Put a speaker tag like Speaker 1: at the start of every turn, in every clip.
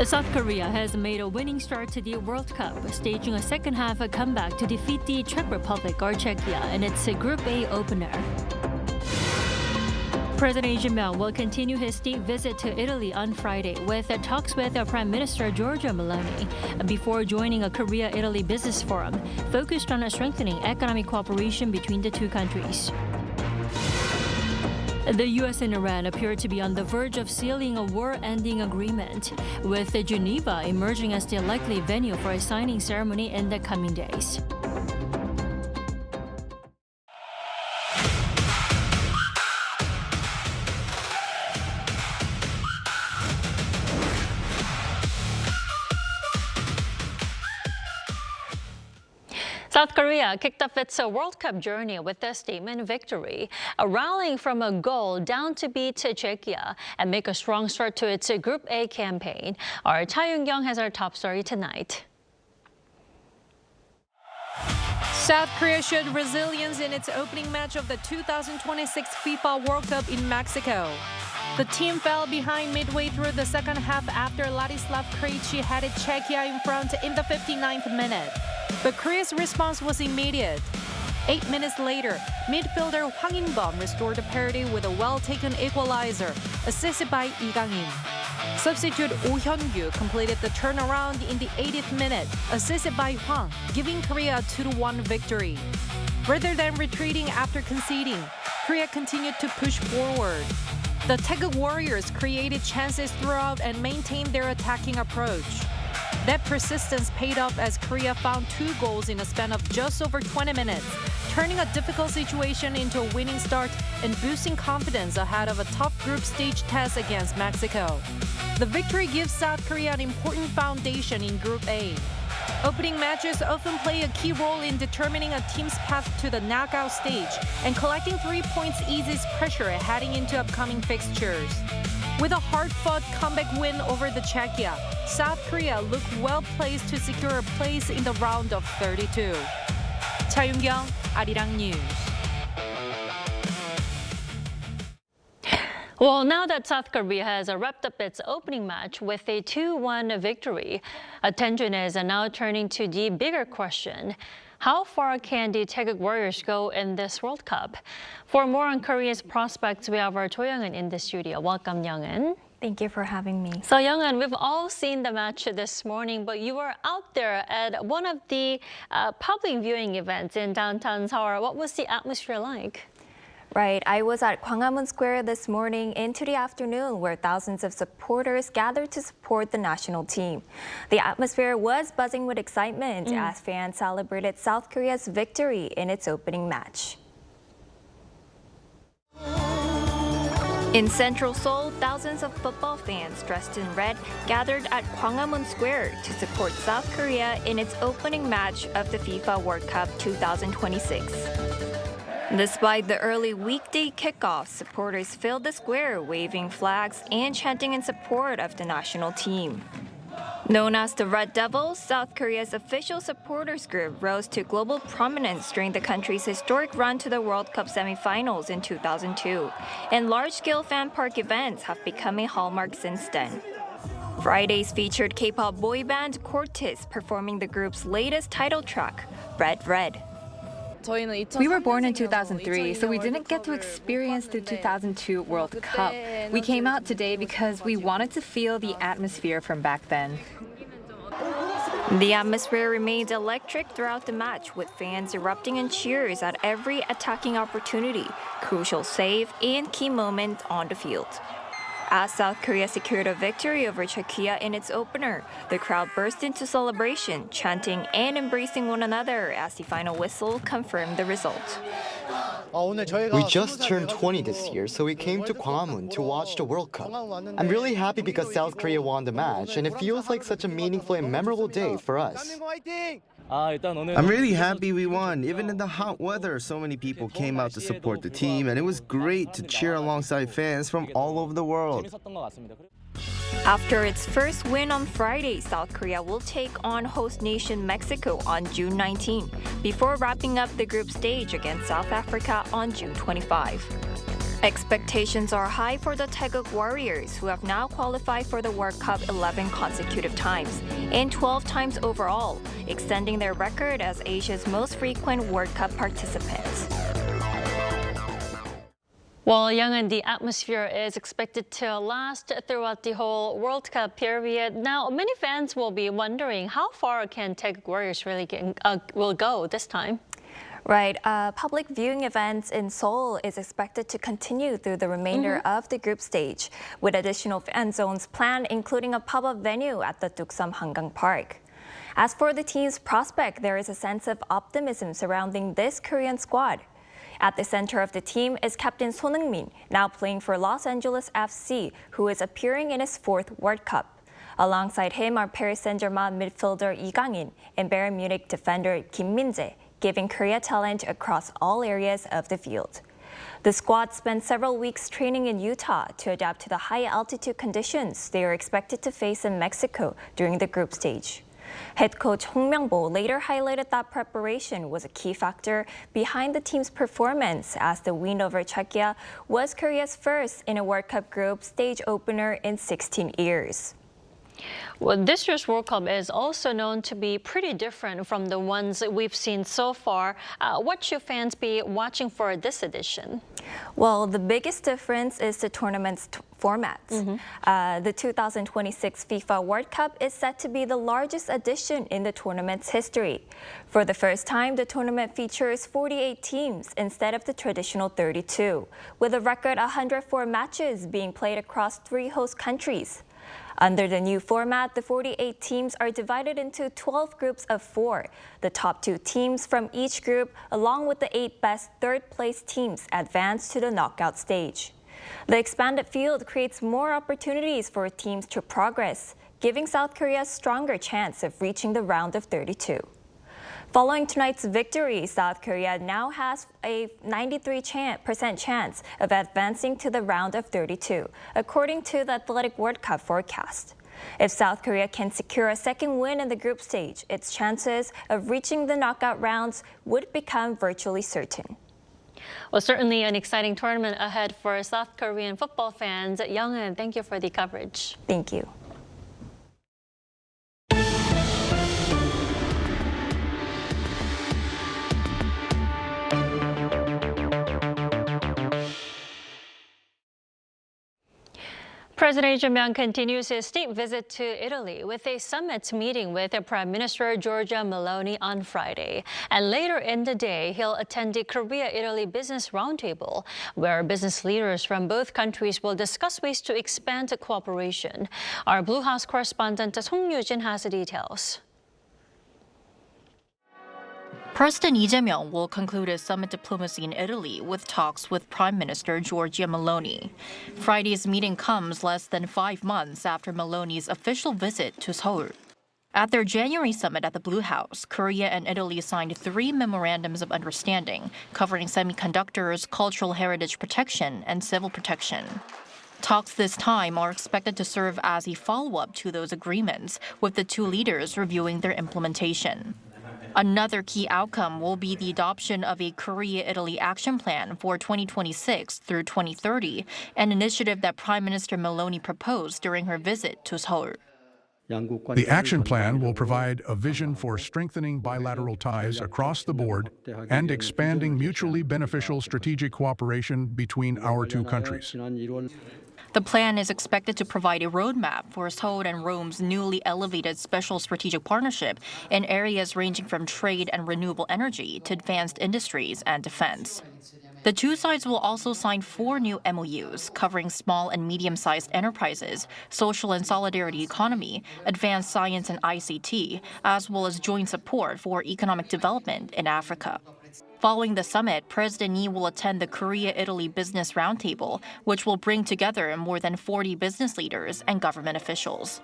Speaker 1: South Korea has made a winning start to the World Cup, staging a second-half comeback to defeat the Czech Republic or Czechia in its Group A opener. President Myung will continue his state visit to Italy on Friday with talks with Prime Minister Giorgia Meloni before joining a Korea-Italy business forum focused on strengthening economic cooperation between the two countries. The U.S. and Iran appear to be on the verge of sealing a war-ending agreement, with Geneva emerging as the likely venue for a signing ceremony in the coming days. South Korea kicked off its World Cup journey with a statement victory, rallying from a goal down to beat Czechia and make a strong start to its Group A campaign. Our Taegeuk has our top story tonight.
Speaker 2: South Korea showed resilience in its opening match of the 2026 FIFA World Cup in Mexico. The team fell behind midway through the second half after Ladislav Krejci headed Czechia in front in the 59th minute. But Korea's response was immediate. 8 minutes later, midfielder Hwang In-bum restored the parity with a well-taken equalizer, assisted by Lee Gang-in. Substitute Oh Hyun-gyu completed the turnaround in the 80th minute, assisted by Hwang, giving Korea a 2-1 victory. Rather than retreating after conceding, Korea continued to push forward. The Taegeuk Warriors created chances throughout and maintained their attacking approach. That persistence paid off as Korea found 2 goals in a span of just over 20 minutes, turning a difficult situation into a winning start and boosting confidence ahead of a tough group stage test against Mexico. The victory gives South Korea an important foundation in Group A. Opening matches often play a key role in determining a team's path to the knockout stage, and collecting 3 points eases pressure heading into upcoming fixtures. With a hard-fought comeback win over the Czechia, South Korea looked well-placed to secure a place in the round of 32. 차윤경, Arirang News.
Speaker 1: Well, now that South Korea has wrapped up its opening match with a 2-1 victory, attention is now turning to the bigger question. How far can the Taegeuk Warriors go in this World Cup? For more on Korea's prospects, we have our Cho Young-eun in the studio. Welcome, Young-eun.
Speaker 3: Thank you for having me.
Speaker 1: So, Young-eun, we've all seen the match this morning, but you were out there at one of the public viewing events in downtown Seoul. What was the atmosphere like?
Speaker 3: Right, I was at Gwanghwamun Square this morning into the afternoon where thousands of supporters gathered to support the national team. The atmosphere was buzzing with excitement as fans celebrated South Korea's victory in its opening match. In central Seoul, thousands of football fans dressed in red gathered at Gwanghwamun Square to support South Korea in its opening match of the FIFA World Cup 2026. Despite the early weekday kickoff, supporters filled the square waving flags and chanting in support of the national team. Known as the Red Devils, South Korea's official supporters group rose to global prominence during the country's historic run to the World Cup semifinals in 2002, and large-scale fan park events have become a hallmark since then. Fridays featured K-pop boy band Cortis performing the group's latest title track, Red Red.
Speaker 4: We were born in 2003, so we didn't get to experience the 2002 World Cup. We came out today because we wanted to feel the atmosphere from back then.
Speaker 3: The atmosphere remained electric throughout the match, with fans erupting in cheers at every attacking opportunity, crucial save, and key moment on the field. As South Korea secured a victory over Czechia in its opener, the crowd burst into celebration, chanting and embracing one another as the final whistle confirmed the result.
Speaker 5: We just turned 20 this year, so we came to Gwanghwamun to watch the World Cup. I'm really happy because South Korea won the match, and it feels like such a meaningful and memorable day for us.
Speaker 6: I'm really happy we won. Even in the hot weather, so many people came out to support the team, and it was great to cheer alongside fans from all over the world.
Speaker 3: After its first win on Friday, South Korea will take on host nation Mexico on June 19, before wrapping up the group stage against South Africa on June 25. Expectations are high for the Taegeuk Warriors, who have now qualified for the World Cup 11 consecutive times and 12 times overall, extending their record as Asia's most frequent World Cup participants.
Speaker 1: Well, Young, the atmosphere is expected to last throughout the whole World Cup period. Now, many fans will be wondering how far can Taegeuk Warriors really will go this time?
Speaker 3: Right. Public viewing events in Seoul is expected to continue through the remainder of the group stage, with additional fan zones planned, including a pop-up venue at the Duksam Hangang Park. As for the team's prospect, there is a sense of optimism surrounding this Korean squad. At the center of the team is Captain Son Heung-min, now playing for Los Angeles FC, who is appearing in his 4th World Cup. Alongside him are Paris Saint-Germain midfielder Lee Kang-in and Bayern Munich defender Kim Min-jae, giving Korea talent across all areas of the field. The squad spent several weeks training in Utah to adapt to the high-altitude conditions they are expected to face in Mexico during the group stage. Head coach Hong Myung-bo later highlighted that preparation was a key factor behind the team's performance, as the win over Czechia was Korea's first in a World Cup group stage opener in 16 years.
Speaker 1: Well, this year's World Cup is also known to be pretty different from the ones we've seen so far. What should fans be watching for this edition?
Speaker 3: Well, the biggest difference is the tournament's format. The 2026 FIFA World Cup is set to be the largest edition in the tournament's history. For the first time, the tournament features 48 teams instead of the traditional 32, with a record 104 matches being played across 3 host countries. Under the new format, the 48 teams are divided into 12 groups of 4. The top 2 teams from each group, along with the 8 best third-place teams, advance to the knockout stage. The expanded field creates more opportunities for teams to progress, giving South Korea a stronger chance of reaching the round of 32. Following tonight's victory, South Korea now has a 93% chance of advancing to the round of 32, according to the Athletic World Cup forecast. If South Korea can secure a second win in the group stage, its chances of reaching the knockout rounds would become virtually certain.
Speaker 1: Well, certainly an exciting tournament ahead for South Korean football fans. Young, thank you for the coverage.
Speaker 3: Thank you.
Speaker 1: President Myung continues his state visit to Italy with a summit meeting with Prime Minister Giorgia Meloni on Friday. And later in the day, he'll attend the Korea-Italy Business Roundtable, where business leaders from both countries will discuss ways to expand cooperation. Our Blue House correspondent Song Yoo-jin has the details.
Speaker 7: President Lee Jae-myung will conclude his summit diplomacy in Italy with talks with Prime Minister Giorgia Meloni. Friday's meeting comes less than 5 months after Meloni's official visit to Seoul. At their January summit at the Blue House, Korea and Italy signed 3 memorandums of understanding covering semiconductors, cultural heritage protection, and civil protection. Talks this time are expected to serve as a follow-up to those agreements, with the 2 leaders reviewing their implementation. Another key outcome will be the adoption of a Korea-Italy action plan for 2026 through 2030, an initiative that Prime Minister Meloni proposed during her visit to Seoul.
Speaker 8: The action plan will provide a vision for strengthening bilateral ties across the board and expanding mutually beneficial strategic cooperation between our two countries.
Speaker 7: The plan is expected to provide a roadmap for Seoul and Rome's newly elevated special strategic partnership in areas ranging from trade and renewable energy to advanced industries and defense. The two sides will also sign 4 new MOUs covering small and medium-sized enterprises, social and solidarity economy, advanced science and ICT, as well as joint support for economic development in Africa. Following the summit, President Lee will attend the Korea-Italy Business Roundtable, which will bring together more than 40 business leaders and government officials.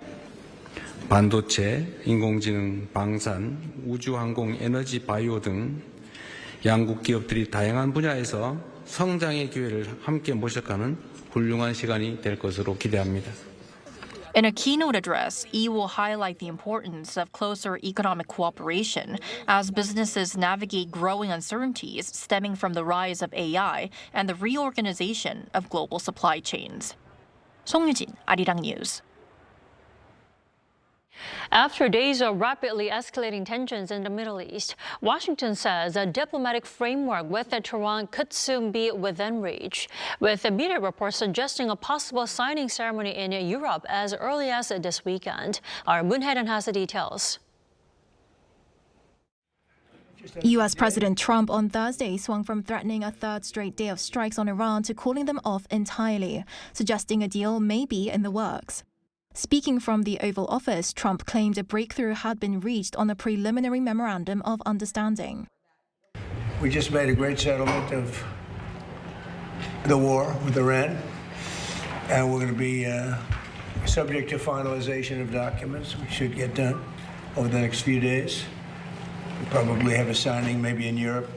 Speaker 9: 반도체, 인공지능, 방산, 우주항공, 에너지, 바이오 등 양국 기업들이 다양한 분야에서 성장의 기회를 함께 모색하는 훌륭한 시간이 될 것으로 기대합니다.
Speaker 7: In a keynote address, Lee will highlight the importance of closer economic cooperation as businesses navigate growing uncertainties stemming from the rise of AI and the reorganization of global supply chains. 송유진, 아리랑 뉴스.
Speaker 1: After days of rapidly escalating tensions in the Middle East, Washington says a diplomatic framework with Tehran could soon be within reach, with media reports suggesting a possible signing ceremony in Europe as early as this weekend. Our Moon Hae-ryun has the details.
Speaker 10: U.S. President Trump on Thursday swung from threatening a third straight day of strikes on Iran to calling them off entirely, suggesting a deal may be in the works. Speaking from the Oval Office, Trump claimed a breakthrough had been reached on a preliminary memorandum of understanding.
Speaker 11: We just made a great settlement of the war with Iran, and we're going to be subject to finalization of documents. We should get done over the next few days. We'll probably have a signing maybe in Europe.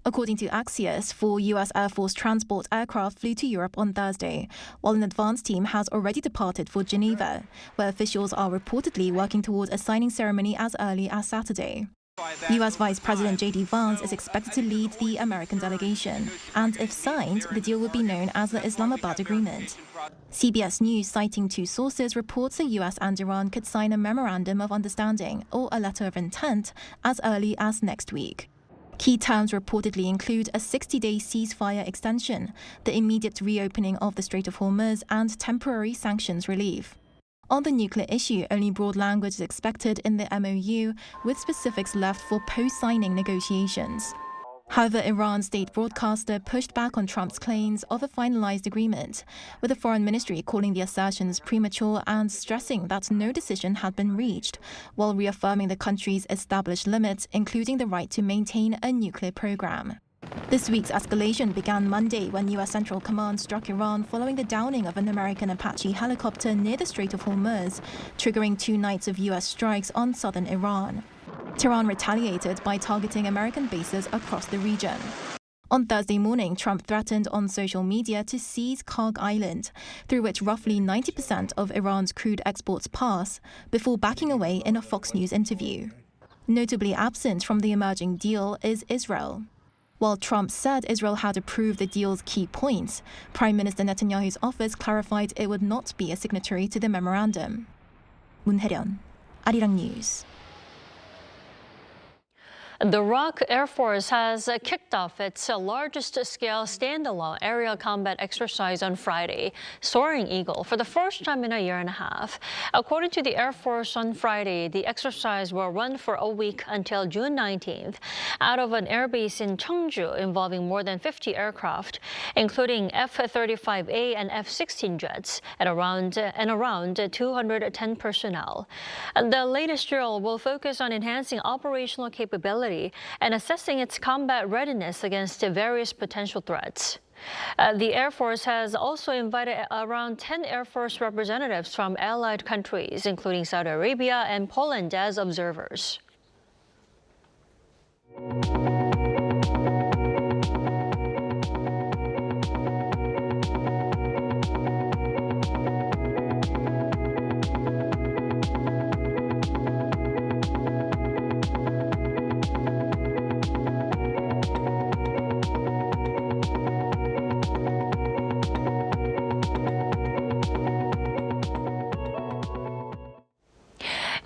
Speaker 10: According to Axios, 4 U.S. Air Force transport aircraft flew to Europe on Thursday, while an advance team has already departed for Geneva, where officials are reportedly working towards a signing ceremony as early as Saturday. U.S. Vice President J.D. Vance is expected to lead the American delegation, and if signed, the deal would be known as the Islamabad Agreement. CBS News, citing 2 sources, reports the U.S. and Iran could sign a memorandum of understanding or a letter of intent as early as next week. Key terms reportedly include a 60-day ceasefire extension, the immediate reopening of the Strait of Hormuz, and temporary sanctions relief. On the nuclear issue, only broad language is expected in the MOU, with specifics left for post-signing negotiations. However, Iran's state broadcaster pushed back on Trump's claims of a finalized agreement, with the foreign ministry calling the assertions premature and stressing that no decision had been reached, while reaffirming the country's established limits, including the right to maintain a nuclear program. This week's escalation began Monday when U.S. Central Command struck Iran following the downing of an American Apache helicopter near the Strait of Hormuz, triggering 2 nights of U.S. strikes on southern Iran. Tehran retaliated by targeting American bases across the region. On Thursday morning, Trump threatened on social media to seize Karg Island, through which roughly 90% of Iran's crude exports pass, before backing away in a Fox News interview. Notably absent from the emerging deal is Israel. While Trump said Israel had approved the deal's key points, Prime Minister Netanyahu's office clarified it would not be a signatory to the memorandum. Moon Hae-ryun, Arirang News.
Speaker 1: The ROK Air Force has kicked off its largest-scale standalone aerial combat exercise on Friday, Soaring Eagle, for the first time in a year and a half. According to the Air Force on Friday, the exercise will run for a week until June 19th, out of an airbase in Cheongju involving more than 50 aircraft, including F-35A and F-16 jets, and around 210 personnel. The latest drill will focus on enhancing operational capability and assessing its combat readiness against various potential threats. The Air Force has also invited around 10 Air Force representatives from allied countries, including Saudi Arabia and Poland, as observers.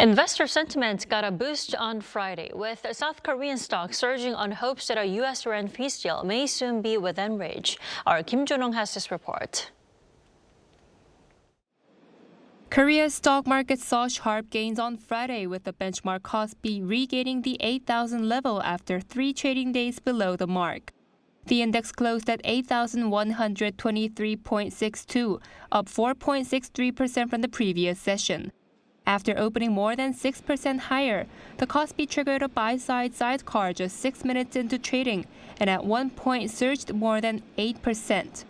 Speaker 1: Investor sentiment got a boost on Friday, with South Korean stocks surging on hopes that a U.S.-Iran peace deal may soon be within reach. Our Kim Jun-ong has this report.
Speaker 2: Korea's stock market saw sharp gains on Friday, with the benchmark KOSPI regaining the 8,000 level after 3 trading days below the mark. The index closed at 8,123.62, up 4.63% from the previous session. After opening more than 6% higher, the KOSPI triggered a buy-side sidecar just 6 minutes into trading and at one point surged more than 8%.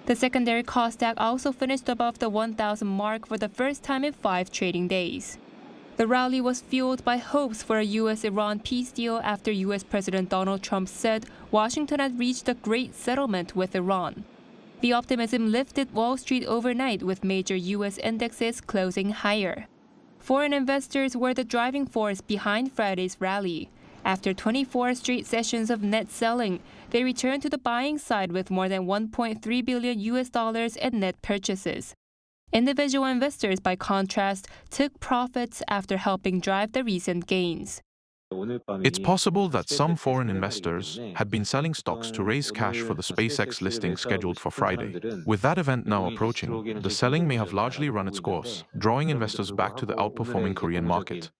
Speaker 2: The secondary KOSDAQ also finished above the 1,000 mark for the first time in 5 trading days. The rally was fueled by hopes for a U.S.-Iran peace deal after U.S. President Donald Trump said Washington had reached a great settlement with Iran. The optimism lifted Wall Street overnight, with major U.S. indexes closing higher. Foreign investors were the driving force behind Friday's rally. After 24 straight sessions of net selling, they returned to the buying side with more than $1.3 billion in net purchases. Individual investors, by contrast, took profits after helping drive the recent gains.
Speaker 12: It's possible that some foreign investors had been selling stocks to raise cash for the SpaceX listing scheduled for Friday. With that event now approaching, the selling may have largely run its course, drawing investors back to the outperforming Korean market.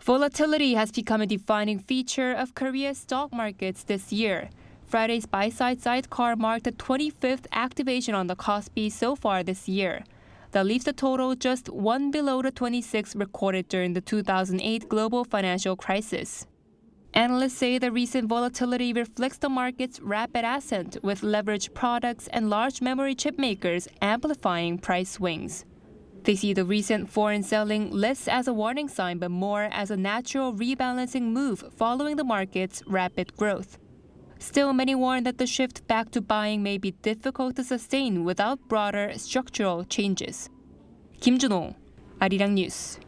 Speaker 2: Volatility has become a defining feature of Korea's stock markets this year. Friday's buy-side sidecar marked the 25th activation on the KOSPI so far this year. That leaves the total just one below the 26 recorded during the 2008 global financial crisis. Analysts say the recent volatility reflects the market's rapid ascent, with leveraged products and large memory chip makers amplifying price swings. They see the recent foreign selling less as a warning sign but more as a natural rebalancing move following the market's rapid growth. Still, many warn that the shift back to buying may be difficult to sustain without broader structural changes. Kim Jun-ong, Arirang News.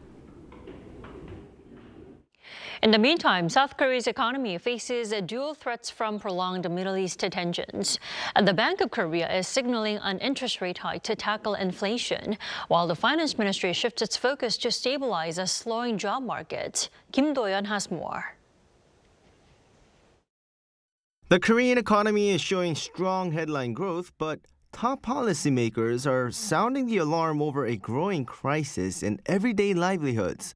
Speaker 1: In the meantime, South Korea's economy faces dual threats from prolonged Middle East tensions. The Bank of Korea is signaling an interest rate hike to tackle inflation, while the Finance Ministry shifts its focus to stabilize a slowing job market. Kim Do-yeon has more.
Speaker 6: The Korean economy is showing strong headline growth, but top policymakers are sounding the alarm over a growing crisis in everyday livelihoods.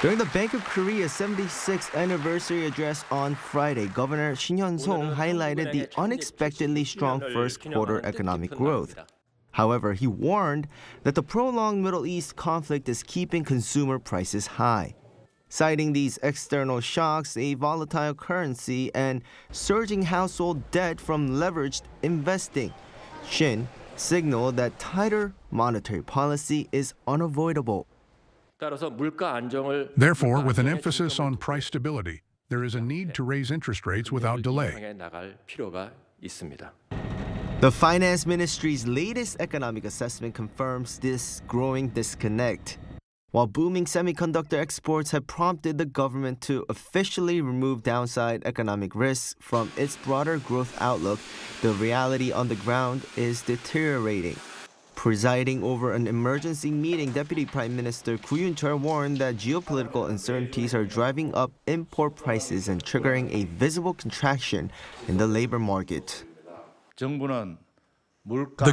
Speaker 6: During the Bank of Korea's 76th anniversary address on Friday, Governor Shin Hyun-song highlighted the unexpectedly strong first-quarter economic growth. However, he warned that the prolonged Middle East conflict is keeping consumer prices high. Citing these external shocks, a volatile currency, and surging household debt from leveraged investing, Shin signaled that tighter monetary policy is unavoidable.
Speaker 8: Therefore, with an emphasis on price stability, there is a need to raise interest rates without delay.
Speaker 6: The Finance Ministry's latest economic assessment confirms this growing disconnect. While booming semiconductor exports have prompted the government to officially remove downside economic risks from its broader growth outlook, the reality on the ground is deteriorating. Presiding over an emergency meeting, Deputy Prime Minister Koo Yoon-chul warned that geopolitical uncertainties are driving up import prices and triggering a visible contraction in the labor market.
Speaker 13: The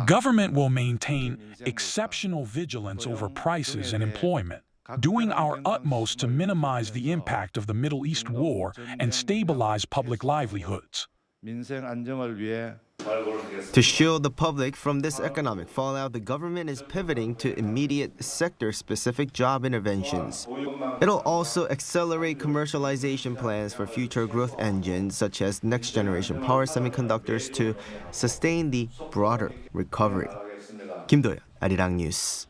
Speaker 13: government will maintain exceptional vigilance over prices and employment, doing our utmost to minimize the impact of the Middle East war and stabilize public livelihoods.
Speaker 6: To shield the public from this economic fallout, the government is pivoting to immediate sector-specific job interventions. It'll also accelerate commercialization plans for future growth engines such as next-generation power semiconductors to sustain the broader recovery. Kim Do-yeon, Arirang News.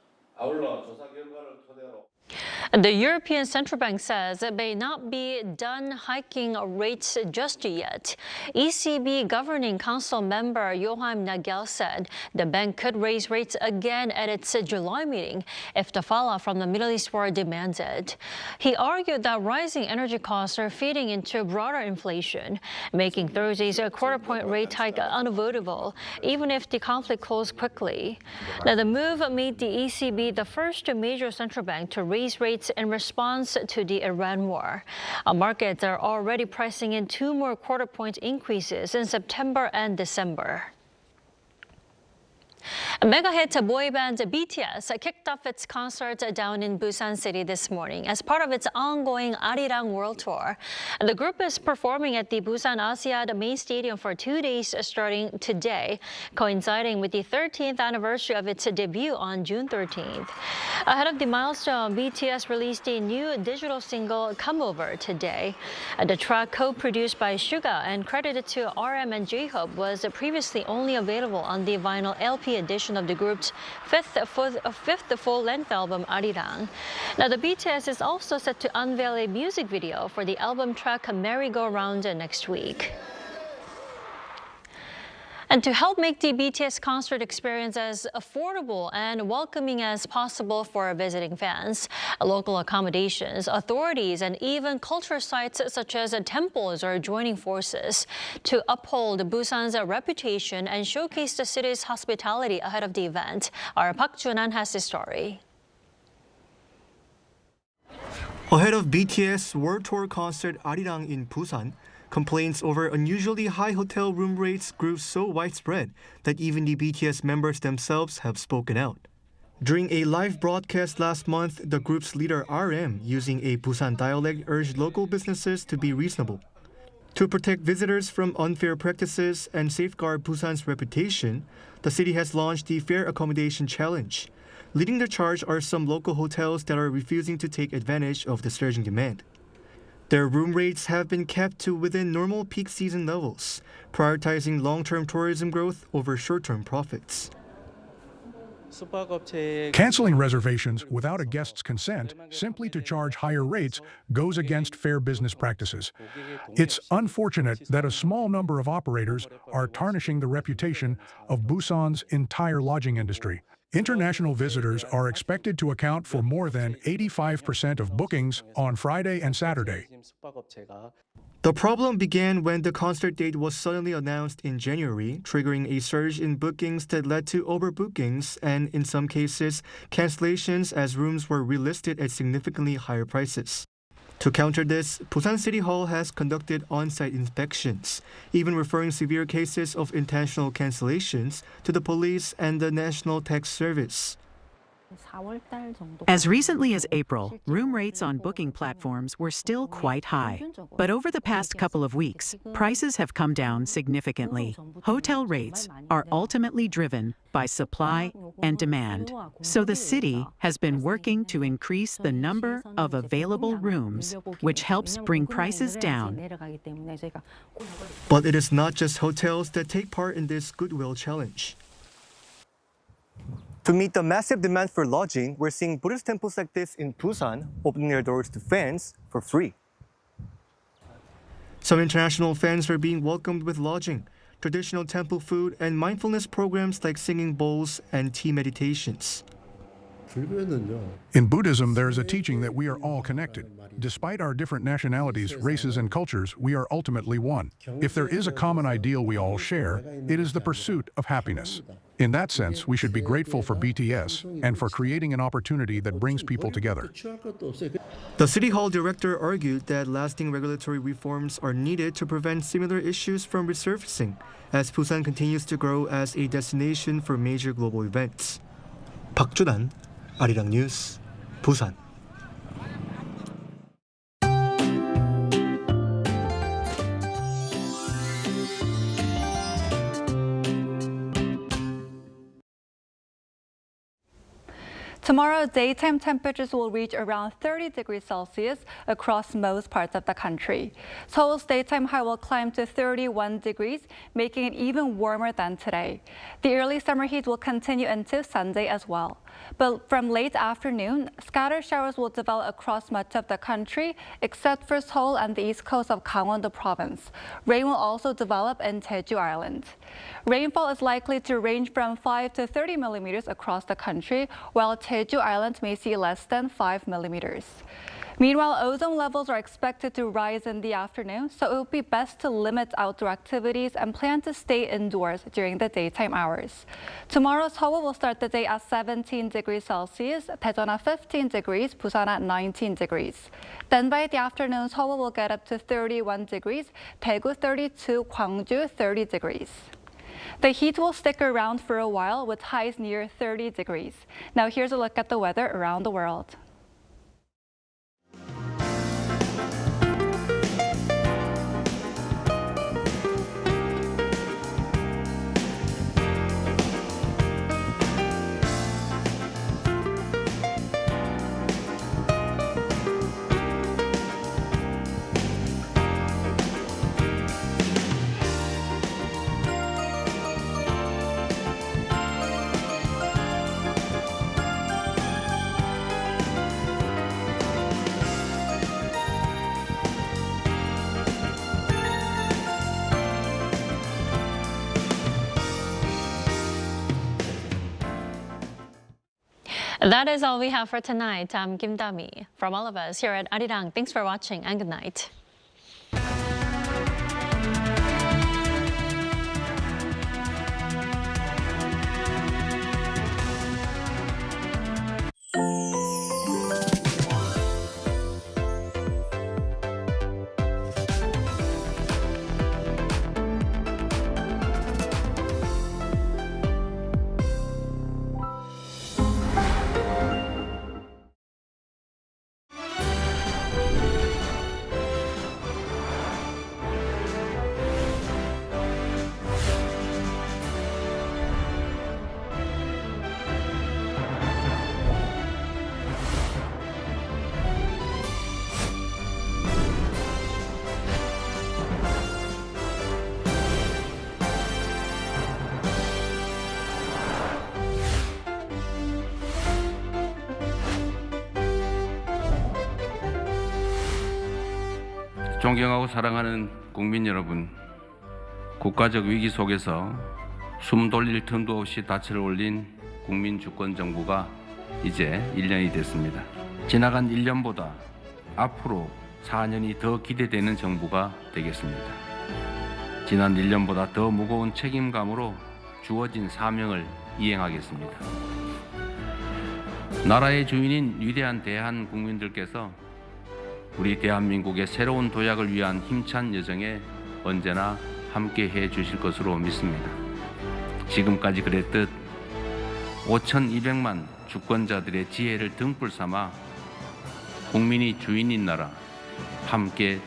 Speaker 1: The European Central Bank says it may not be done hiking rates just yet. ECB Governing Council member Joachim Nagel said the bank could raise rates again at its July meeting if the fallout from the Middle East war demands it. He argued that rising energy costs are feeding into broader inflation, making Thursday's quarter-point rate hike unavoidable, even if the conflict cools quickly. Now, the move made the ECB the first first major central bank to raise rates in response to the Iran war. Markets are already pricing in 2 more quarter-point increases in September and December. Mega hit boy band BTS kicked off its concert down in Busan City this morning as part of its ongoing Arirang World Tour. The group is performing at the Busan Asiad main stadium for 2 days starting today, coinciding with the 13th anniversary of its debut on June 13th. Ahead of the milestone, BTS released a new digital single, Come Over, today. The track, co-produced by Suga and credited to RM and J-Hope, was previously only available on the vinyl LP edition of the group's fifth full-length album, Arirang. Now, the BTS is also set to unveil a music video for the album track Merry Go Round next week. And to help make the BTS concert experience as affordable and welcoming as possible for visiting fans, local accommodations, authorities, and even culture sites such as temples are joining forces to uphold Busan's reputation and showcase the city's hospitality ahead of the event. Our Park Junan has the story.
Speaker 14: Ahead of BTS World Tour concert Arirang in Busan, complaints over unusually high hotel room rates grew so widespread that even the BTS members themselves have spoken out. During a live broadcast last month, the group's leader RM, using a Busan dialect, urged local businesses to be reasonable. To protect visitors from unfair practices and safeguard Busan's reputation, the city has launched the Fair Accommodation Challenge. Leading the charge are some local hotels that are refusing to take advantage of the surging demand. Their room rates have been kept to within normal peak season levels, prioritizing long-term tourism growth over short-term profits.
Speaker 8: Canceling reservations without a guest's consent simply to charge higher rates goes against fair business practices. It's unfortunate that a small number of operators are tarnishing the reputation of Busan's entire lodging industry. International visitors are expected to account for more than 85% of bookings on Friday and Saturday.
Speaker 14: The problem began when the concert date was suddenly announced in January, triggering a surge in bookings that led to overbookings and, in some cases, cancellations as rooms were relisted at significantly higher prices. To counter this, Busan City Hall has conducted on-site inspections, even referring severe cases of intentional cancellations to the police and the National Tax Service.
Speaker 15: As recently as April, room rates on booking platforms were still quite high. But over the past couple of weeks, prices have come down significantly. Hotel rates are ultimately driven by supply and demand. So the city has been working to increase the number of available rooms, which helps bring prices down.
Speaker 14: But it is not just hotels that take part in this goodwill challenge. To meet the massive demand for lodging, we're seeing Buddhist temples like this in Busan opening their doors to fans for free. Some international fans are being welcomed with lodging, traditional temple food, and mindfulness programs like singing bowls and tea meditations.
Speaker 8: In Buddhism, there is a teaching that we are all connected. Despite our different nationalities, races, and cultures, we are ultimately one. If there is a common ideal we all share, it is the pursuit of happiness. In that sense, we should be grateful for BTS and for creating an opportunity that brings people together.
Speaker 14: The City Hall director argued that lasting regulatory reforms are needed to prevent similar issues from resurfacing as Busan continues to grow as a destination for major global events. Park Junan, Arirang News, Busan.
Speaker 16: Tomorrow, daytime temperatures will reach around 30 degrees Celsius across most parts of the country. Seoul's daytime high will climb to 31 degrees, making it even warmer than today. The early summer heat will continue into Sunday as well. But from late afternoon, scattered showers will develop across much of the country, except for Seoul and the east coast of Gangwon-do province. Rain will also develop in Jeju Island. Rainfall is likely to range from 5 to 30 millimeters across the country, while Jeju Island may see less than 5 millimeters. Meanwhile, ozone levels are expected to rise in the afternoon, so it would be best to limit outdoor activities and plan to stay indoors during the daytime hours. Tomorrow, Seoul will start the day at 17 degrees Celsius, Daejeon at 15 degrees, Busan at 19 degrees. Then by the afternoon, Seoul will get up to 31 degrees, Daegu 32, Gwangju 30 degrees. The heat will stick around for a while with highs near 30 degrees. Now here's a look at the weather around the world.
Speaker 1: That is all we have for tonight. I'm Kim Dami. From all of us here at Arirang, thanks for watching and good night.
Speaker 9: 존경하고 사랑하는 국민 여러분, 국가적 위기 속에서 숨 돌릴 틈도 없이 닻을 올린 국민 주권 정부가 이제 1년이 됐습니다. 지나간 1년보다 앞으로 4년이 더 기대되는 정부가 되겠습니다. 지난 1년보다 더 무거운 책임감으로 주어진 사명을 이행하겠습니다. 나라의 주인인 위대한 대한 국민들께서 우리 대한민국의 새로운 도약을 위한 힘찬 여정에 언제나 함께해 주실 것으로 믿습니다. 지금까지 그랬듯 5,200만 주권자들의 지혜를 등불 삼아 국민이 주인인 나라, 함께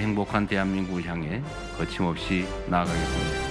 Speaker 9: 행복한 대한민국을 향해 거침없이 나아가겠습니다.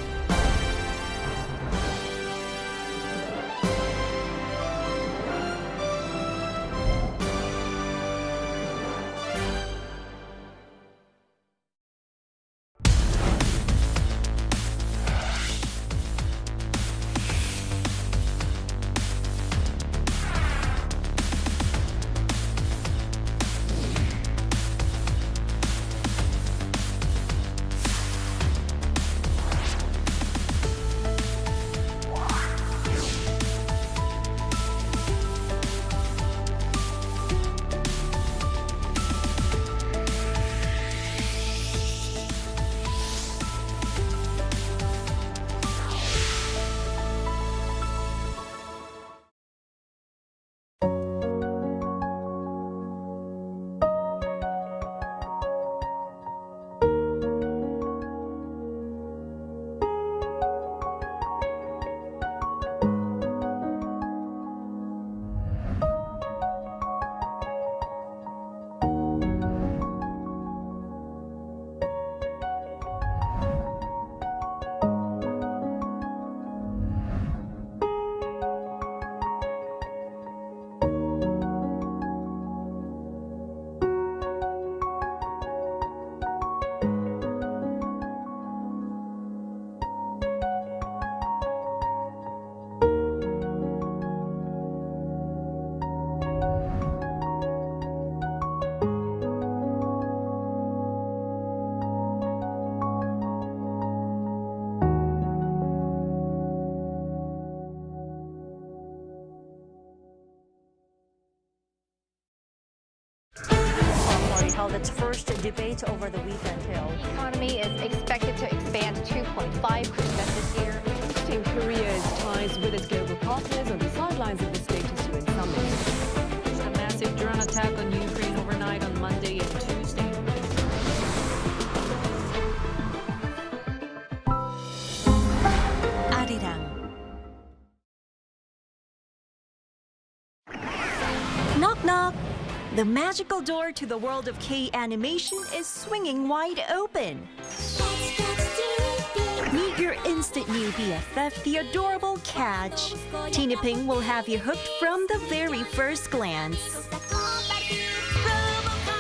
Speaker 17: held its first debate over the weekend.
Speaker 18: The economy is expected to expand 2.5% this year.
Speaker 19: Boosting Korea's ties with its global partners on the sidelines of the Status UN summit.
Speaker 2: A massive drone attack on Ukraine overnight on Monday and Tuesday.
Speaker 17: Arirang. Knock knock. The magical door to the world of K-animation is swinging wide open. Meet your instant new BFF, the adorable Catch. Tina Ping will have you hooked from the very first glance.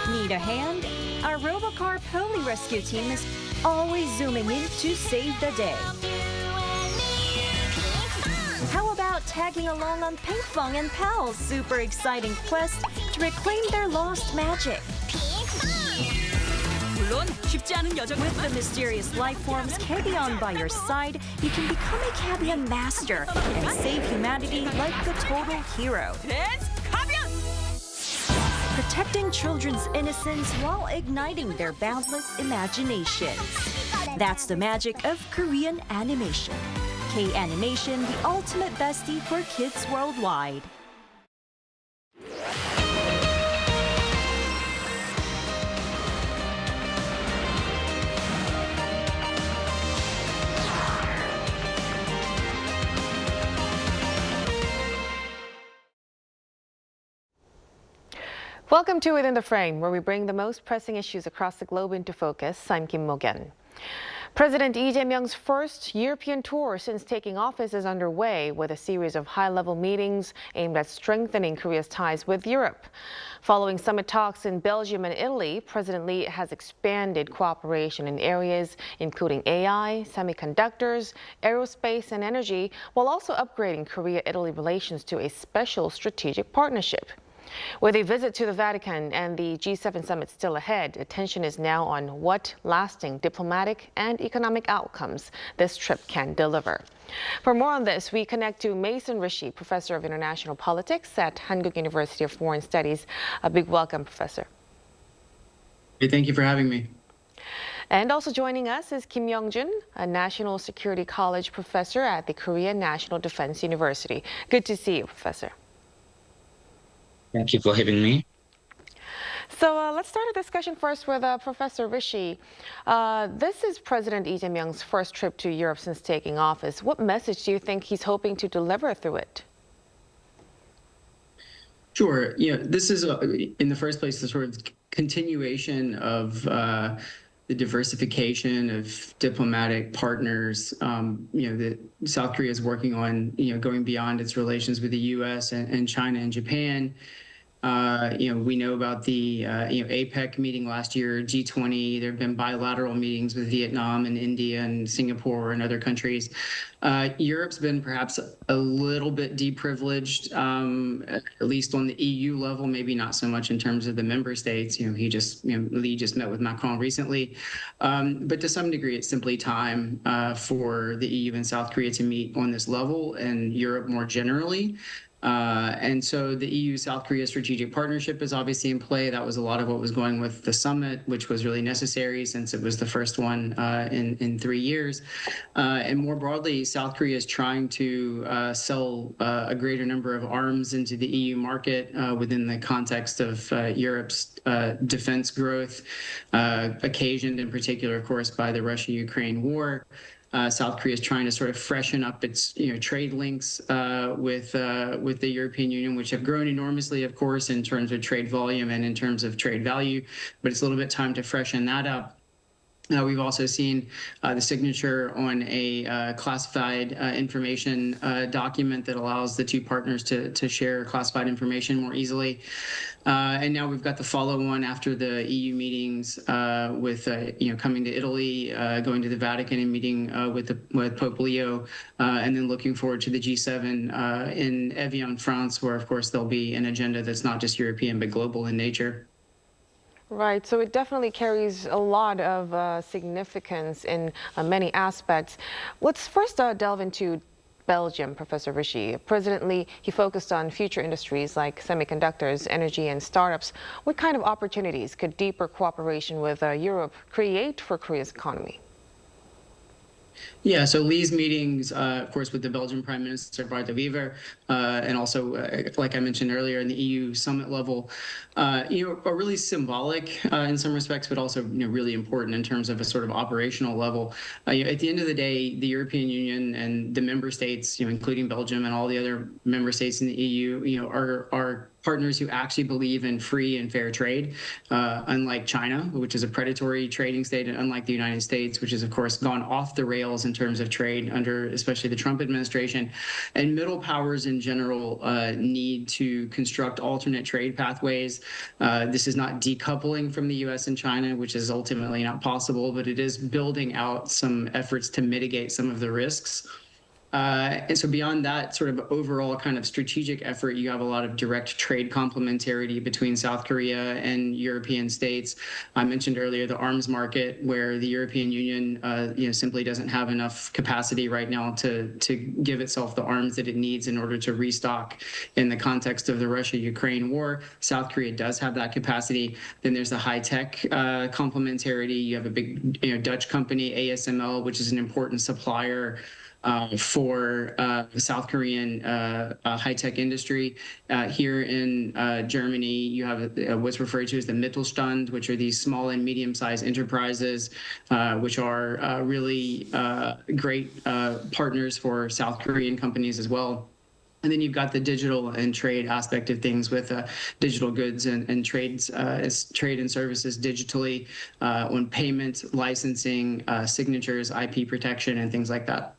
Speaker 17: Need a hand? Our Robocar Pony Rescue team is always zooming in to save the day. How about tagging along on Pinkfong and Pal's super exciting quest to reclaim their lost magic? With the mysterious life forms Cabion by your side, you can become a Cabion master and save humanity like the total hero. Protecting children's innocence while igniting their boundless imaginations. That's the magic of Korean animation. K-animation, the ultimate bestie for kids worldwide.
Speaker 20: Welcome to Within the Frame, where we bring the most pressing issues across the globe into focus. I'm Kim Mo-gen. President Lee Jae-myung's first European tour since taking office is underway, with a series of high-level meetings aimed at strengthening Korea's ties with Europe. Following summit talks in Belgium and Italy, President Lee has expanded cooperation in areas including AI, semiconductors, aerospace, and energy, while also upgrading Korea-Italy relations to a special strategic partnership. With a visit to the Vatican and the G7 summit still ahead, attention is now on what lasting diplomatic and economic outcomes this trip can deliver. For more on this, we connect to Mason Rishi, Professor of International Politics at Hankuk University of Foreign Studies. A big welcome, Professor.
Speaker 21: Hey, thank you for having me.
Speaker 20: And also joining us is Kim Young-jun, a National Security College professor at the Korea National Defense University. Good to see you, Professor.
Speaker 21: Thank you for having me.
Speaker 20: So let's start a discussion first with Professor Rishi. This is President Lee Jae-myung's first trip to Europe since taking office. What message do you think he's hoping to deliver through it?
Speaker 21: Sure. This is, in the first place, the sort of continuation of the diversification of diplomatic partners, that South Korea is working on, going beyond its relations with the U.S. and China and Japan. We know about the APEC meeting last year, G20. There have been bilateral meetings with Vietnam and India and Singapore and other countries. Europe's been perhaps a little bit deprivileged, at least on the EU level, maybe not so much in terms of the member states. Lee just met with Macron recently. But to some degree, it's simply time for the EU and South Korea to meet on this level, and Europe more generally. And so the EU-South Korea strategic partnership is obviously in play. That was a lot of what was going with the summit, which was really necessary since it was the first one in 3 years. And more broadly, South Korea is trying to sell a greater number of arms into the EU market within the context of Europe's defense growth, occasioned in particular, of course, by the Russia-Ukraine war. South Korea is trying to sort of freshen up its trade links with the European Union, which have grown enormously, of course, in terms of trade volume and in terms of trade value. But it's a little bit time to freshen that up. We've also seen the signature on a classified information document that allows the two partners to share classified information more easily. And now we've got the follow-on after the EU meetings with coming to Italy, going to the Vatican and meeting with Pope Leo, and then looking forward to the G7 in Evian, France, where, of course, there'll be an agenda that's not just European but global in nature.
Speaker 20: Right, so it definitely carries a lot of significance in many aspects. Let's first delve into Belgium, Professor Rishi. President Lee, he focused on future industries like semiconductors, energy, and startups. What kind of opportunities could deeper cooperation with Europe create for Korea's economy?
Speaker 21: Yeah, so Lee's meetings, of course, with the Belgian Prime Minister Bart de Wever, and also, like I mentioned earlier, in the EU summit level, are really symbolic in some respects, but also really important in terms of a sort of operational level. At the end of the day, the European Union and the member states, including Belgium and all the other member states in the EU, are partners who actually believe in free and fair trade, unlike China, which is a predatory trading state, and unlike the United States, which has, of course, gone off the rails in terms of trade under especially the Trump administration. And middle powers in general need to construct alternate trade pathways. This is not decoupling from the U.S. and China, which is ultimately not possible, but it is building out some efforts to mitigate some of the risks. And so beyond that sort of overall kind of strategic effort, you have a lot of direct trade complementarity between South Korea and European states. I mentioned earlier the arms market, where the European Union simply doesn't have enough capacity right now to give itself the arms that it needs in order to restock in the context of the Russia-Ukraine war. South Korea does have that capacity. Then there's the high-tech complementarity. You have a big Dutch company, ASML, which is an important supplier for the South Korean high-tech industry. Here in Germany, you have what's referred to as the Mittelstand, which are these small and medium-sized enterprises, which are really great partners for South Korean companies as well. And then you've got the digital and trade aspect of things with digital goods and trade and services digitally on payment, licensing, signatures, IP protection, and things like that.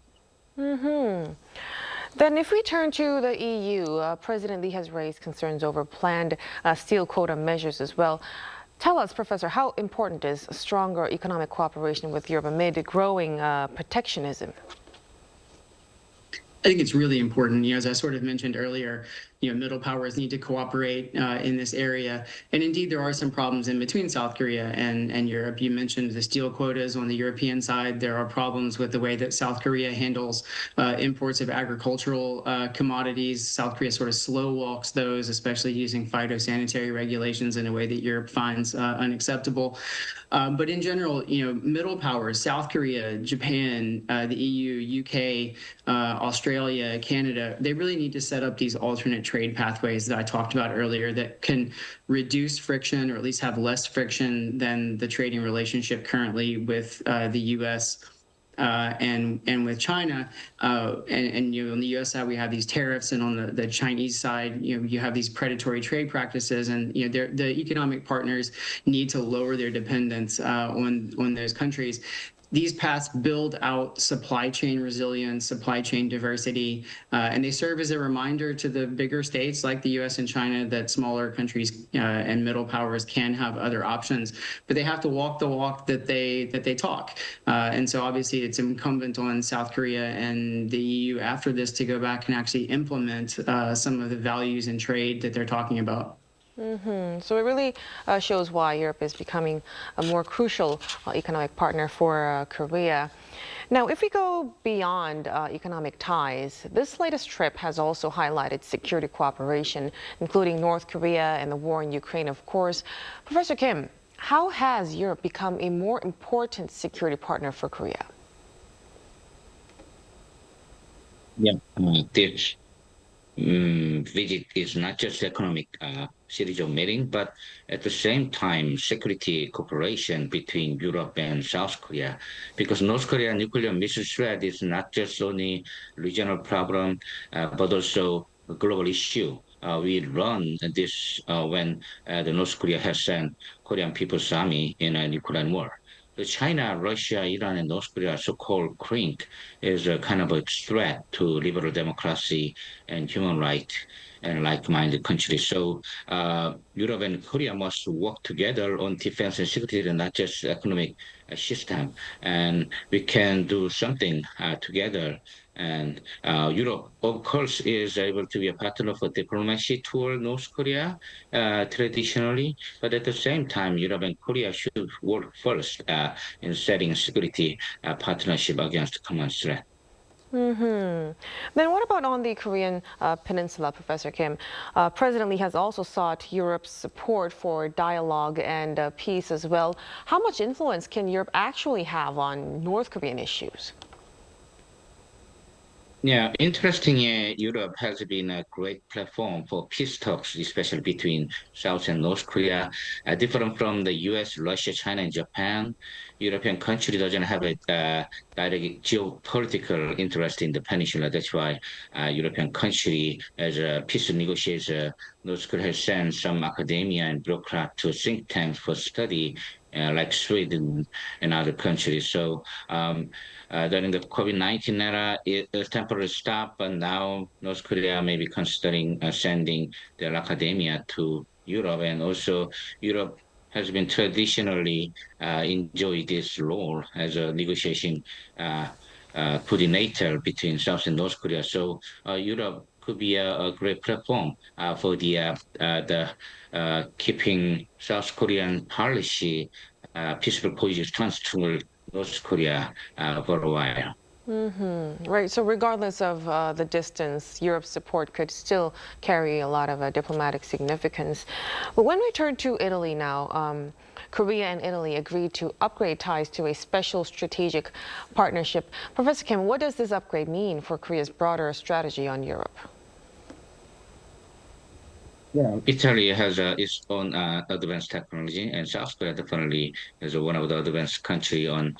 Speaker 20: Then if we turn to the EU, President Lee has raised concerns over planned steel quota measures as well. Tell us, Professor, how important is stronger economic cooperation with Europe amid growing protectionism?
Speaker 21: I think it's really important. As I sort of mentioned earlier, middle powers need to cooperate in this area. And indeed, there are some problems in between South Korea and Europe. You mentioned the steel quotas on the European side. There are problems with the way that South Korea handles imports of agricultural commodities. South Korea sort of slow walks those, especially using phytosanitary regulations in a way that Europe finds unacceptable. But in general, middle powers, South Korea, Japan, the EU, UK, Australia, Canada, they really need to set up these alternate trade pathways that I talked about earlier that can reduce friction, or at least have less friction than the trading relationship currently with the U.S. And with China. And on the U.S. side, we have these tariffs, and on the Chinese side, you have these predatory trade practices, and the economic partners need to lower their dependence on those countries. These paths build out supply chain resilience, supply chain diversity, and they serve as a reminder to the bigger states like the U.S. and China that smaller countries and middle powers can have other options, but they have to walk the walk that they talk. And so obviously it's incumbent on South Korea and the EU after this to go back and actually implement some of the values in trade that they're talking about.
Speaker 20: So it really shows why Europe is becoming a more crucial economic partner for Korea. Now, if we go beyond economic ties, this latest trip has also highlighted security cooperation, including North Korea and the war in Ukraine, of course. Professor Kim, how has Europe become a more important security partner for Korea?
Speaker 4: Yeah, this visit is not just economic series of meetings, but at the same time, security cooperation between Europe and South Korea. Because North Korea's nuclear missile threat is not just only regional problem, but also a global issue. We run this when the North Korea has sent Korean People's Army in a nuclear war. The China, Russia, Iran, and North Korea, so-called CRINC, is a kind of a threat to liberal democracy and human rights and like-minded countries. So Europe and Korea must work together on defense and security and not just economic system. And we can do something together. And Europe, of course, is able to be a partner for diplomacy toward North Korea traditionally. But at the same time, Europe and Korea should work first in setting a security partnership against common threat.
Speaker 20: Then what about on the Korean peninsula, Professor Kim? President Lee has also sought Europe's support for dialogue and peace as well. How much influence can Europe actually have on North Korean issues?
Speaker 4: Yeah, interestingly, Europe has been a great platform for peace talks, especially between South and North Korea. Different from the US, Russia, China, and Japan, European country doesn't have a direct geopolitical interest in the peninsula. That's why European country, as a peace negotiator, North Korea has sent some academia and bureaucrats to think tanks for study, like Sweden and other countries. So during the COVID-19 era, it temporarily stopped, but now North Korea may be considering sending their academia to Europe. And also Europe has been traditionally enjoyed this role as a negotiation coordinator between South and North Korea. So Europe could be a great platform for the keeping South Korean policy peaceful coexistence to North Korea for a while.
Speaker 20: Right. So regardless of the distance, Europe's support could still carry a lot of diplomatic significance. But when we turn to Italy now, Korea and Italy agreed to upgrade ties to a special strategic partnership. Professor Kim, what does this upgrade mean for Korea's broader strategy on Europe?
Speaker 4: Yeah, Italy has its own advanced technology, and South Korea definitely is one of the advanced country on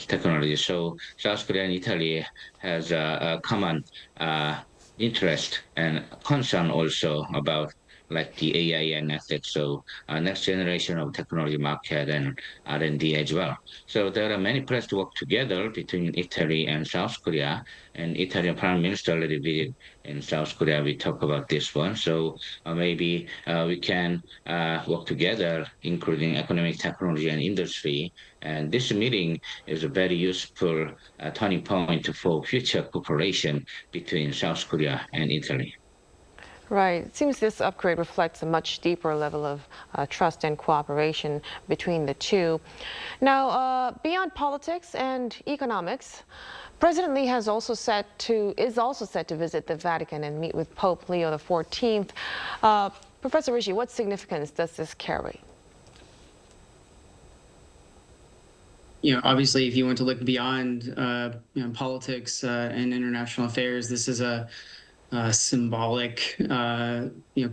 Speaker 4: technology. So South Korea and Italy has a common interest and concern also about like the AI and ethics, so next generation of technology market and R&D as well. So there are many plans to work together between Italy and South Korea, and Italian Prime Minister already visited in South Korea. We talk about this one, so maybe we can work together, including economic, technology, and industry. And this meeting is a very useful turning point for future cooperation between South Korea and Italy.
Speaker 20: Right. It seems this upgrade reflects a much deeper level of trust and cooperation between the two. Now, beyond politics and economics, President Lee is also set to visit the Vatican and meet with Pope Leo XIV. Professor Rishi, what significance does this carry?
Speaker 21: Obviously, if you want to look beyond politics and international affairs, this is a symbolic,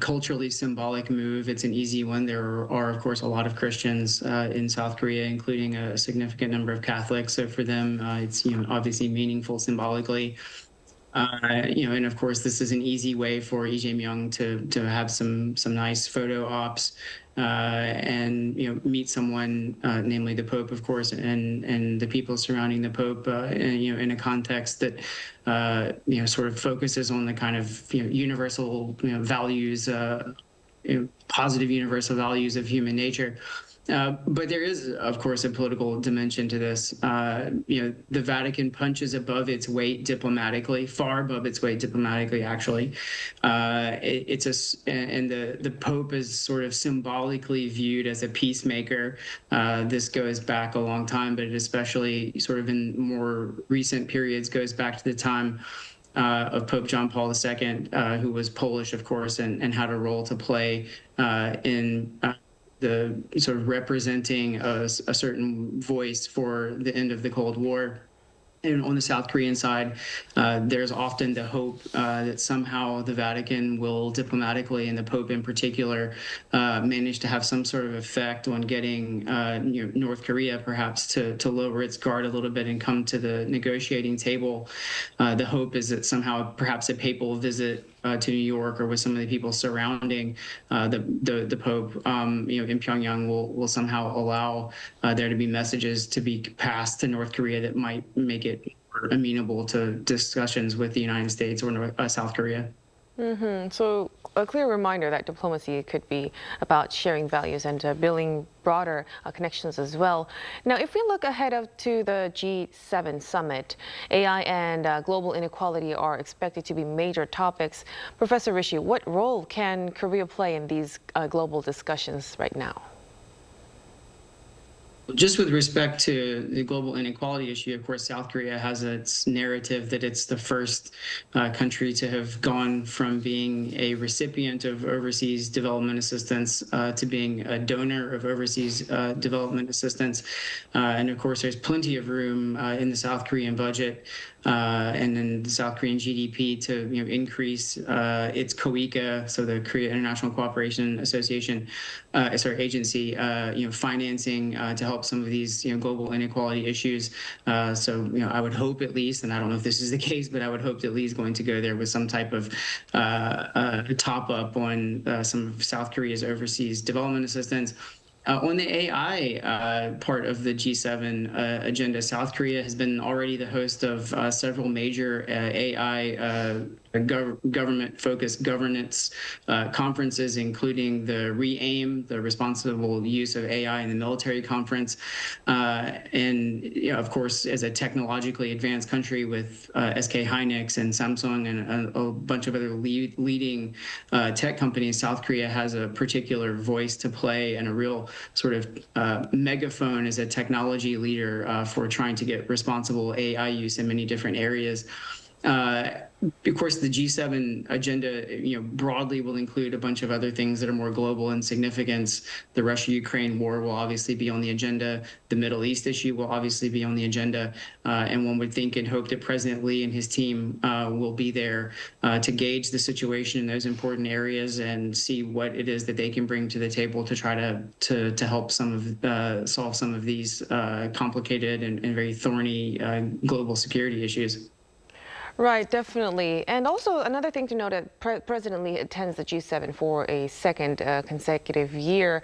Speaker 21: culturally symbolic move. It's an easy one. There are, of course, a lot of Christians in South Korea, including a significant number of Catholics. So for them, it's obviously meaningful symbolically. And of course, this is an easy way for Lee Jae-myung to have some nice photo ops and meet someone, namely the Pope, of course, and the people surrounding the Pope, in a context that sort of focuses on the kind of universal values, positive universal values of human nature. But there is, of course, a political dimension to this. The Vatican punches above its weight diplomatically, far above its weight diplomatically, actually. And the Pope is sort of symbolically viewed as a peacemaker. This goes back a long time, but it especially sort of in more recent periods goes back to the time of Pope John Paul II, who was Polish, of course, and had a role to play in the sort of representing a certain voice for the end of the Cold War. And on the South Korean side, there's often the hope that somehow the Vatican will diplomatically, and the Pope in particular, manage to have some sort of effect on getting North Korea perhaps to lower its guard a little bit and come to the negotiating table. The hope is that somehow perhaps a papal visit to New York or with some of the people surrounding the Pope, in Pyongyang will somehow allow there to be messages to be passed to North Korea that might make it amenable to discussions with the United States or South Korea.
Speaker 20: So a clear reminder that diplomacy could be about sharing values and building broader connections as well. Now, if we look ahead to the G7 summit, AI and global inequality are expected to be major topics. Professor Rishi, what role can Korea play in these global discussions right now?
Speaker 21: Just with respect to the global inequality issue, of course, South Korea has its narrative that it's the first country to have gone from being a recipient of overseas development assistance to being a donor of overseas development assistance. And of course, there's plenty of room in the South Korean budget and in the South Korean GDP to increase its KOICA, so the Korea International Cooperation Association, agency, financing to help some of these global inequality issues. So I would hope at least, and I don't know if this is the case, but I would hope that Lee's going to go there with some type of top up on some of South Korea's overseas development assistance. On the AI part of the G7 agenda, South Korea has been already the host of several major AI government-focused governance conferences, including the RE-AIM, the Responsible Use of AI in the Military Conference. And of course, as a technologically advanced country with SK hynix and Samsung and a bunch of other leading tech companies, South Korea has a particular voice to play and a real sort of megaphone as a technology leader for trying to get responsible AI use in many different areas. Of course, the G7 agenda, broadly will include a bunch of other things that are more global in significance. The Russia-Ukraine war will obviously be on the agenda. The Middle East issue will obviously be on the agenda. And one would think and hope that President Lee and his team will be there to gauge the situation in those important areas and see what it is that they can bring to the table to try to help solve some of these complicated and very thorny global security issues.
Speaker 20: Right, definitely. And also another thing to note that President Lee attends the G7 for a second consecutive year.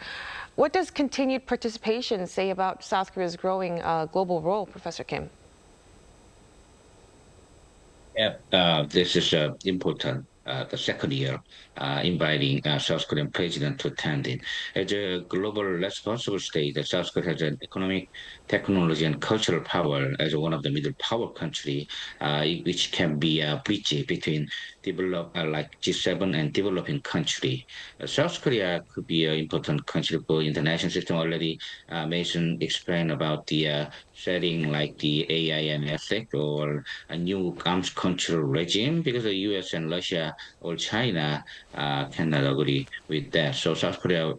Speaker 20: What does continued participation say about South Korea's growing global role, Professor Kim?
Speaker 4: Yeah, this is important. The second year, inviting South Korean president to attend it. As a global responsible state, South Korea has an economic, technology, and cultural power as one of the middle power country, which can be a bridge between like G7 and developing country. South Korea could be an important country for international system. Already, Mason explained about the setting like the AIM ethic or a new arms control regime because the U.S. and Russia or China cannot agree with that. So South Korea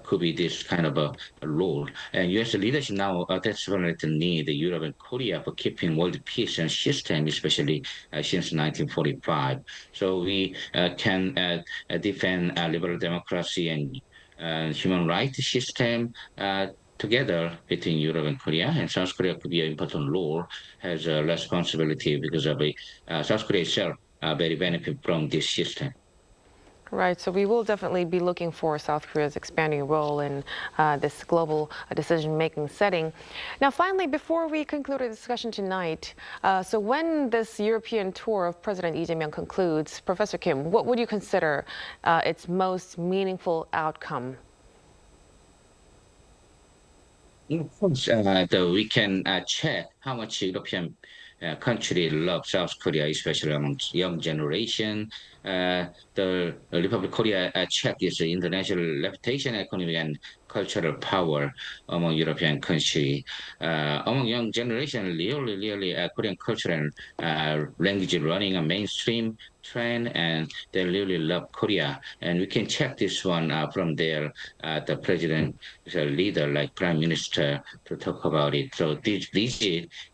Speaker 4: could be this kind of a role. And U.S. leadership now desperately need Europe and Korea for keeping world peace and system, especially since 1945. So we can defend liberal democracy and human rights system together between Europe and Korea, and South Korea could be an important role, has a responsibility because of South Korea itself very benefit from this system.
Speaker 20: Right, so we will definitely be looking for South Korea's expanding role in this global decision-making setting. Now, finally, before we conclude our discussion tonight, so when this European tour of President Lee Jae-myung concludes, Professor Kim, what would you consider its most meaningful outcome?
Speaker 4: Of course, we can check how much European country love South Korea, especially amongst young generation. The Republic of Korea check is the international reputation, economic and cultural power among European country. Among young generation, really Korean culture and language running a mainstream trend, and they really love Korea. And we can check this one from there. The president is a leader like prime minister to talk about it. So this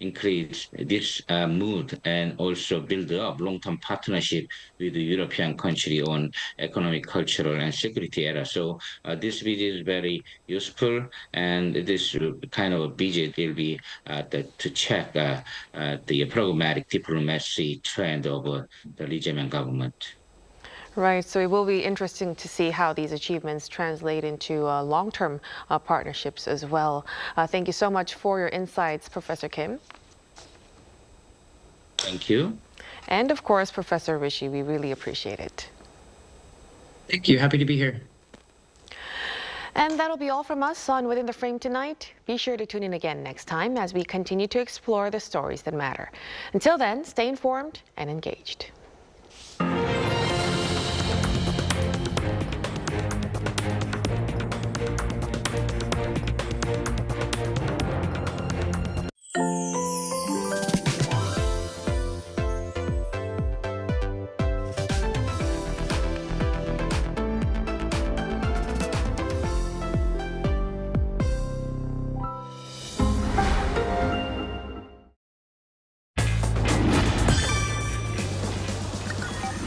Speaker 4: increase this mood and also build up long-term partnership with the European country on economic, cultural, and security area. So this visit is very useful, and this kind of visit will be to check the pragmatic diplomacy trend of the Lee Jae-myung government.
Speaker 20: Right, so it will be interesting to see how these achievements translate into long-term partnerships as well. Thank you so much for your insights, Professor Kim.
Speaker 4: Thank you.
Speaker 20: And of course, Professor Rishi, we really appreciate it.
Speaker 21: Thank you. Happy to be here.
Speaker 20: And that'll be all from us on Within the Frame tonight. Be sure to tune in again next time as we continue to explore the stories that matter. Until then, stay informed and engaged.